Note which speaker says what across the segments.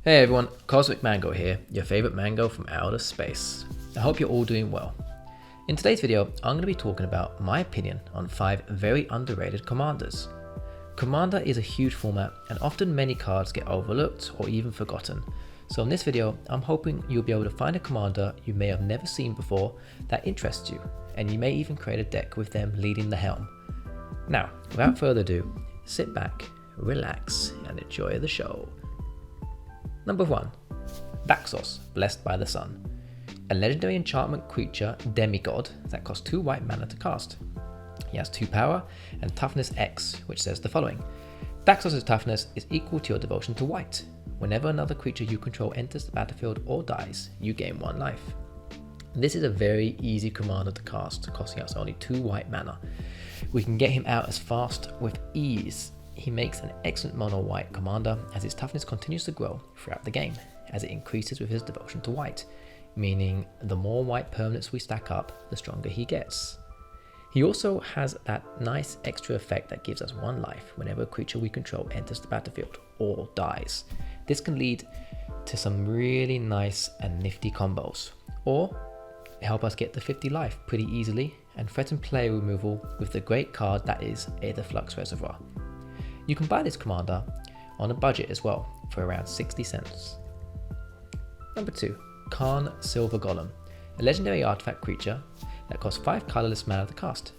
Speaker 1: Hey everyone, Cosmic Mango here, your favorite mango from outer space. I hope you're all doing well. In today's video, I'm going to be talking about my opinion on 5 very underrated commanders. Commander is a huge format and often many cards get overlooked or even forgotten. So in this video, I'm hoping you'll be able to find a commander you may have never seen before that interests you, and you may even create a deck with them leading the helm. Now, without further ado, sit back, relax, and enjoy the show. Number 1. Bacos Blessed by the Sun. A legendary enchantment creature demigod that costs 2 white mana to cast. He has 2 power and toughness X, which says the following. Bacos' toughness is equal to your devotion to white. Whenever another creature you control enters the battlefield or dies, you gain 1 life. This is a very easy commander to cast, costing us only 2 white mana. We can get him out as fast with ease. He makes an excellent mono white commander as his toughness continues to grow throughout the game, as it increases with his devotion to white, meaning the more white permanents we stack up, the stronger he gets. He also has that nice extra effect that gives us 1 life whenever a creature we control enters the battlefield or dies. This can lead to some really nice and nifty combos, or help us get to 50 life pretty easily and threaten player removal with the great card that is Aetherflux Reservoir. You can buy this commander on a budget as well for around 60 cents. Number 2. Karn Silver Golem, a legendary artifact creature that costs 5 colorless mana to cast,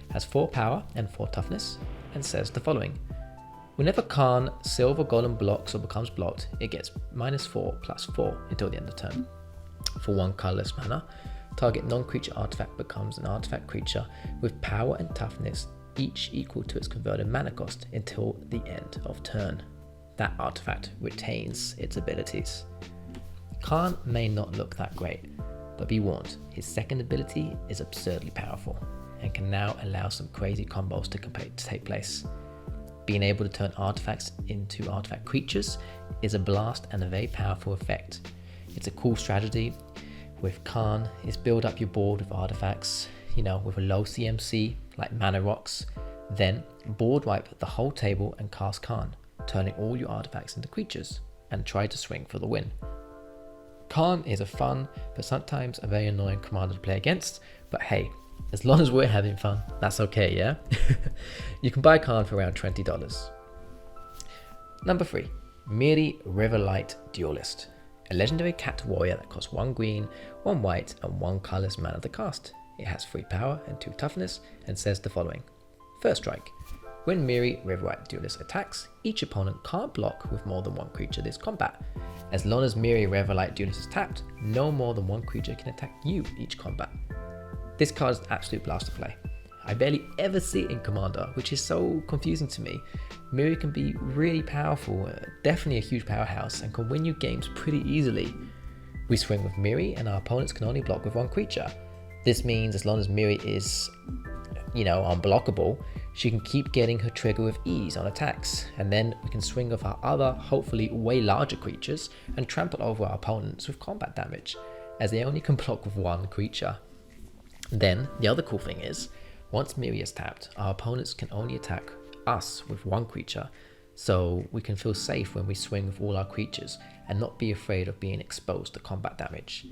Speaker 1: has 4 power and 4 toughness, and says the following. Whenever Karn Silver Golem blocks or becomes blocked, it gets -4/+4 until the end of turn. For 1 colorless mana, target non-creature artifact becomes an artifact creature with power and toughness each equal to its converted mana cost until the end of turn. That artifact retains its abilities. Karn may not look that great, but be warned, his second ability is absurdly powerful and can now allow some crazy combos to take place. Being able to turn artifacts into artifact creatures is a blast and a very powerful effect. It's a cool strategy with Karn is build up your board with artifacts, with a low CMC like mana rocks, then board wipe the whole table and cast Karn, turning all your artifacts into creatures, and try to swing for the win. Karn is a fun but sometimes a very annoying commander to play against, but hey, as long as we're having fun, that's okay, yeah? You can buy Karn for around $20. Number 3. Miri Riverlight Duelist, a legendary cat warrior that costs 1 green, 1 white, and 1 colorless mana to cast. It has 3 power and 2 toughness and says the following. First strike. When Miri Riverlight Duelist attacks, each opponent can't block with more than 1 creature this combat. As long as Miri Riverlight Duelist is tapped, no more than 1 creature can attack you each combat. This card is an absolute blast to play. I barely ever see it in Commander, which is so confusing to me. Miri can be really powerful, definitely a huge powerhouse, and can win you games pretty easily. We swing with Miri and our opponents can only block with 1 creature. This means as long as Miri is, unblockable, she can keep getting her trigger with ease on attacks, and then we can swing with our other, hopefully way larger creatures and trample over our opponents with combat damage, as they only can block with 1 creature. Then, the other cool thing is, once Miri is tapped, our opponents can only attack us with 1 creature, so we can feel safe when we swing with all our creatures and not be afraid of being exposed to combat damage.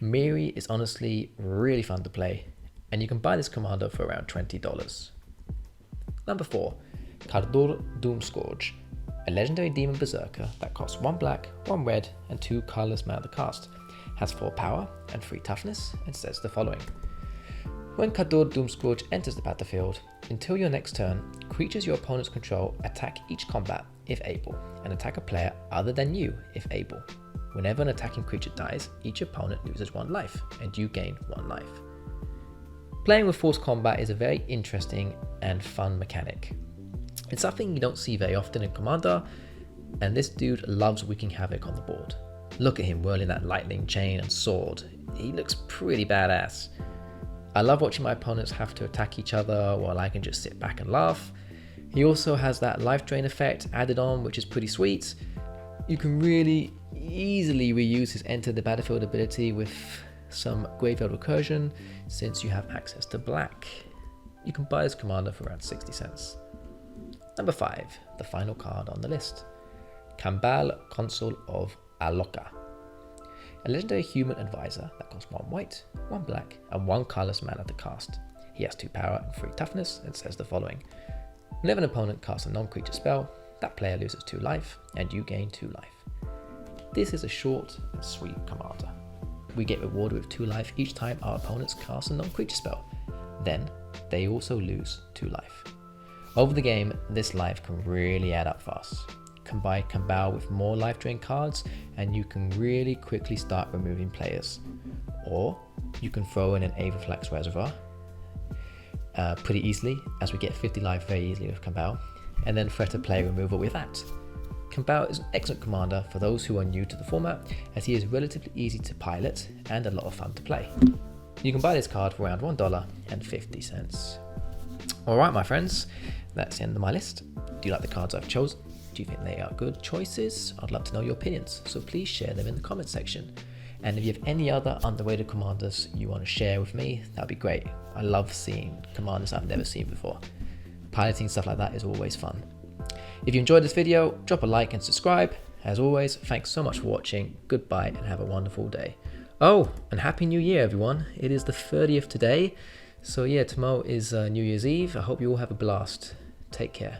Speaker 1: Miri is honestly really fun to play, and you can buy this commander for around $20. Number 4. Kadur Doomscourge, a legendary demon berserker that costs 1 black, 1 red, and 2 colorless mana to cast, has 4 power and 3 toughness, and says the following. When Kadur Doomscourge enters the battlefield, until your next turn, creatures your opponents control attack each combat if able, and attack a player other than you if able. Whenever an attacking creature dies, each opponent loses 1 life, and you gain 1 life. Playing with forced combat is a very interesting and fun mechanic. It's something you don't see very often in Commander, and this dude loves wreaking havoc on the board. Look at him whirling that lightning chain and sword. He looks pretty badass. I love watching my opponents have to attack each other while I can just sit back and laugh. He also has that life drain effect added on, which is pretty sweet. You can really easily reuse his enter the battlefield ability with some graveyard recursion since you have access to black. You can buy this commander for around 60 cents. Number 5, the final card on the list. Kabal, Consul of Aloka. A legendary human advisor that costs 1 white, 1 black, and 1 colorless mana to cast. He has 2 power and 3 toughness, and says the following. Whenever an opponent casts a non-creature spell, that player loses 2 life, and you gain 2 life. This is a short and sweet commander. We get rewarded with 2 life each time our opponents cast a non-creature spell. Then, they also lose 2 life. Over the game, this life can really add up fast. Combine Kabal with more life drain cards, and you can really quickly start removing players. Or, you can throw in an Aetherflux Reservoir pretty easily, as we get 50 life very easily with Kabal, and then threat a player removal with that. Kabal is an excellent commander for those who are new to the format, as he is relatively easy to pilot and a lot of fun to play. You can buy this card for around $1.50. Alright my friends, that's the end of my list. Do you like the cards I've chosen? Do you think they are good choices? I'd love to know your opinions, so please share them in the comment section. And if you have any other underrated commanders you want to share with me, that'd be great. I love seeing commanders I've never seen before. Piloting stuff like that is always fun. If you enjoyed this video, drop a like and subscribe. As always, thanks so much for watching, goodbye and have a wonderful day. Oh, and Happy New Year everyone. It is the 30th today, so yeah, tomorrow is New Year's Eve. I hope you all have a blast. Take care.